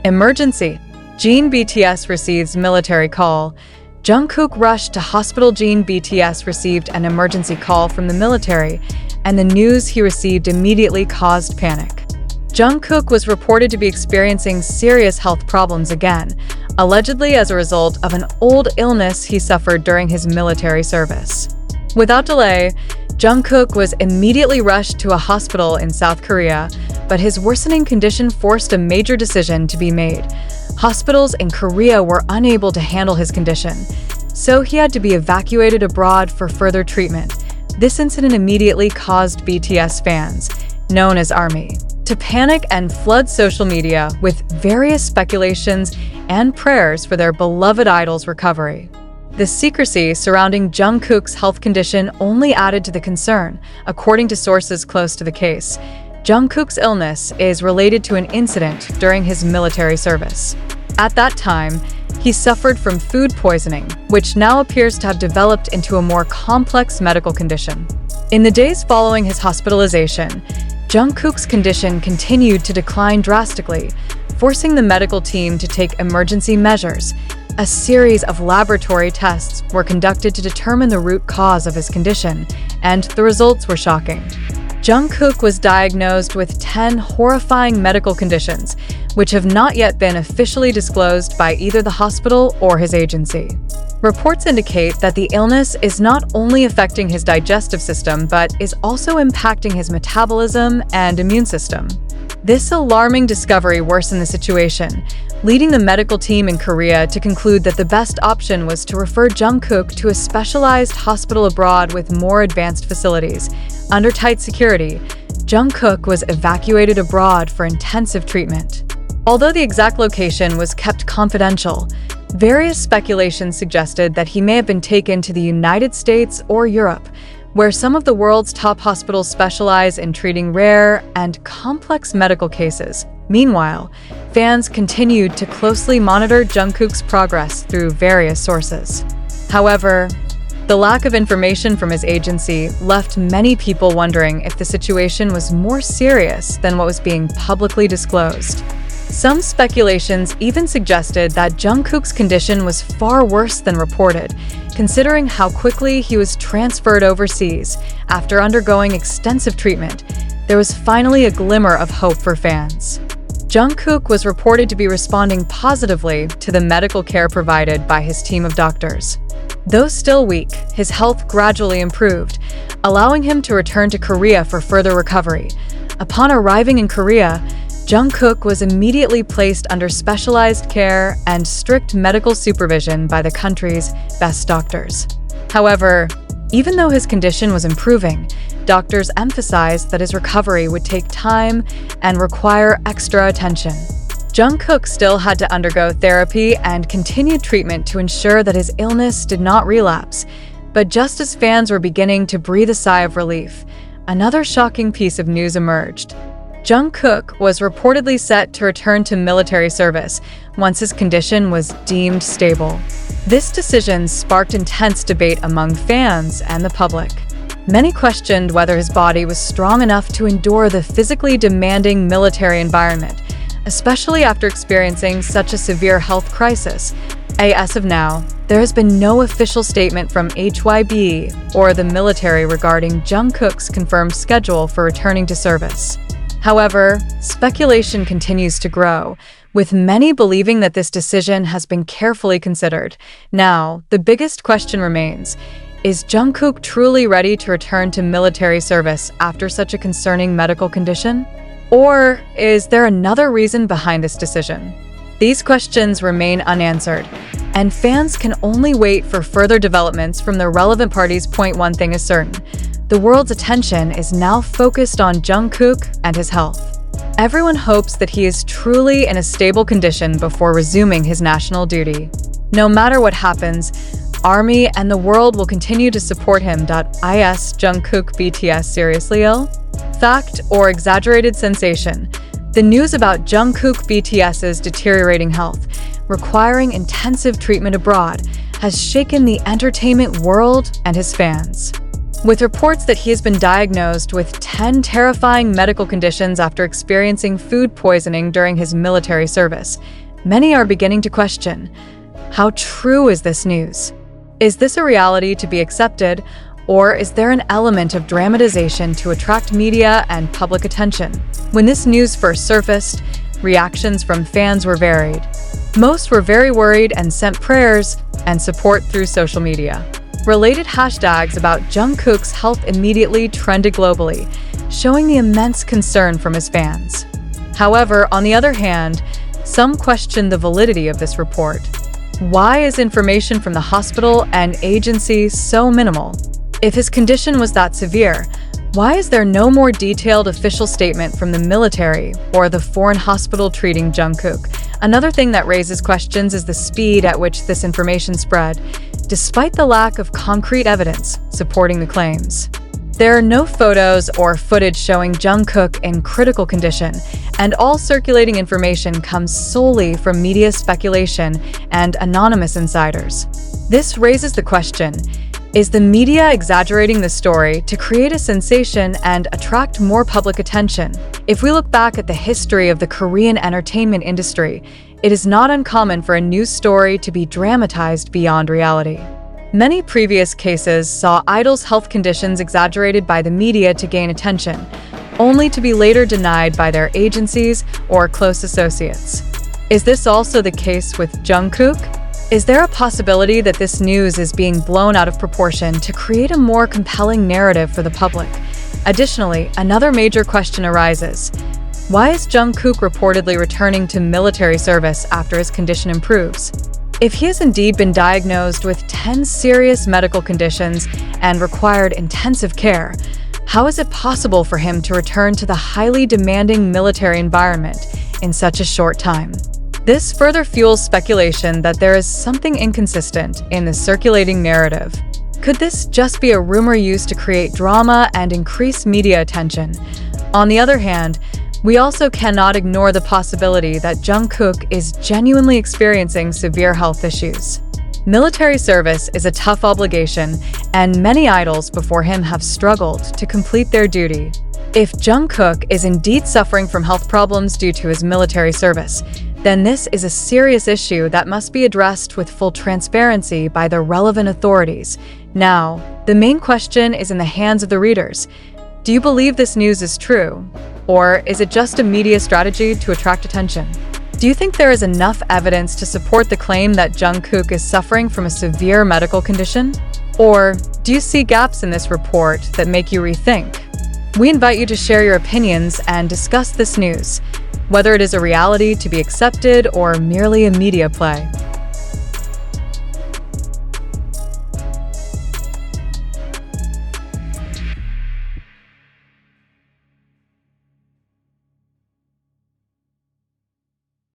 Emergency. Jin BTS receives military call. Jungkook rushed to hospital. Jin BTS received an emergency call from the military, and the news he received immediately caused panic. Jungkook was reported to be experiencing serious health problems again, allegedly as a result of an old illness he suffered during his military service. Without delay, Jungkook was immediately rushed to a hospital in South Korea, but his worsening condition forced a major decision to be made. Hospitals in Korea were unable to handle his condition, so he had to be evacuated abroad for further treatment. This incident immediately caused BTS fans, known as ARMY, to panic and flood social media with various speculations and prayers for their beloved idol's recovery. The secrecy surrounding Jungkook's health condition only added to the concern. According to sources close to the case, Jungkook's illness is related to an incident during his military service. At that time, he suffered from food poisoning, which now appears to have developed into a more complex medical condition. In the days following his hospitalization, Jungkook's condition continued to decline drastically, forcing the medical team to take emergency measures. A series of laboratory tests were conducted to determine the root cause of his condition, and the results were shocking. Jungkook was diagnosed with 10 horrifying medical conditions, which have not yet been officially disclosed by either the hospital or his agency. Reports indicate that the illness is not only affecting his digestive system, but is also impacting his metabolism and immune system. This alarming discovery worsened the situation, leading the medical team in Korea to conclude that the best option was to refer Jungkook to a specialized hospital abroad with more advanced facilities. Under tight security, Jungkook was evacuated abroad for intensive treatment. Although the exact location was kept confidential, various speculations suggested that he may have been taken to the United States or Europe, where some of the world's top hospitals specialize in treating rare and complex medical cases. Meanwhile, fans continued to closely monitor Jungkook's progress through various sources. However, the lack of information from his agency left many people wondering if the situation was more serious than what was being publicly disclosed. Some speculations even suggested that Jungkook's condition was far worse than reported, considering how quickly he was transferred overseas. After undergoing extensive treatment, there was finally a glimmer of hope for fans. Jungkook was reported to be responding positively to the medical care provided by his team of doctors. Though still weak, his health gradually improved, allowing him to return to Korea for further recovery. Upon arriving in Korea, Jungkook was immediately placed under specialized care and strict medical supervision by the country's best doctors. However, even though his condition was improving, doctors emphasized that his recovery would take time and require extra attention. Jungkook still had to undergo therapy and continued treatment to ensure that his illness did not relapse. But just as fans were beginning to breathe a sigh of relief, another shocking piece of news emerged. Jungkook was reportedly set to return to military service once his condition was deemed stable. This decision sparked intense debate among fans and the public. Many questioned whether his body was strong enough to endure the physically demanding military environment, especially after experiencing such a severe health crisis. As of now, there has been no official statement from HYB or the military regarding Jungkook's confirmed schedule for returning to service. However, speculation continues to grow, with many believing that this decision has been carefully considered. Now, the biggest question remains: is Jungkook truly ready to return to military service after such a concerning medical condition? Or is there another reason behind this decision? These questions remain unanswered, and fans can only wait for further developments from the relevant parties. One thing is certain: the world's attention is now focused on Jungkook and his health. Everyone hopes that he is truly in a stable condition before resuming his national duty. No matter what happens, ARMY and the world will continue to support him. Is Jungkook BTS seriously ill? Fact or exaggerated sensation? The news about Jungkook BTS's deteriorating health, requiring intensive treatment abroad, has shaken the entertainment world and his fans. with reports that he has been diagnosed with 10 terrifying medical conditions after experiencing food poisoning during his military service. Many are beginning to question, how true is this news? Is this a reality to be accepted, or is there an element of dramatization to attract media and public attention? When this news first surfaced, reactions from fans were varied. Most were very worried and sent prayers and support through social media. Related hashtags about Jungkook's health immediately trended globally, showing the immense concern from his fans. However, on the other hand, some questioned the validity of this report. Why is information from the hospital and agency so minimal? If his condition was that severe, why is there no more detailed official statement from the military or the foreign hospital treating Jungkook? Another thing that raises questions is the speed at which this information spread, despite the lack of concrete evidence supporting the claims. There are no photos or footage showing Jungkook in critical condition, and all circulating information comes solely from media speculation and anonymous insiders. This raises the question, is the media exaggerating the story to create a sensation and attract more public attention? If we look back at the history of the Korean entertainment industry, it is not uncommon for a news story to be dramatized beyond reality. Many previous cases saw idols' health conditions exaggerated by the media to gain attention, only to be later denied by their agencies or close associates. Is this also the case with Jungkook? Is there a possibility that this news is being blown out of proportion to create a more compelling narrative for the public? Additionally, another major question arises. Why is Jungkook reportedly returning to military service after his condition improves? If he has indeed been diagnosed with 10 serious medical conditions and required intensive care, how is it possible for him to return to the highly demanding military environment in such a short time? This further fuels speculation that there is something inconsistent in the circulating narrative. Could this just be a rumor used to create drama and increase media attention? On the other hand, we also cannot ignore the possibility that Jungkook is genuinely experiencing severe health issues. Military service is a tough obligation, and many idols before him have struggled to complete their duty. If Jungkook is indeed suffering from health problems due to his military service, then this is a serious issue that must be addressed with full transparency by the relevant authorities. Now, the main question is in the hands of the readers. Do you believe this news is true? Or is it just a media strategy to attract attention? Do you think there is enough evidence to support the claim that Jungkook is suffering from a severe medical condition? Or do you see gaps in this report that make you rethink? We invite you to share your opinions and discuss this news, whether it is a reality to be accepted or merely a media play.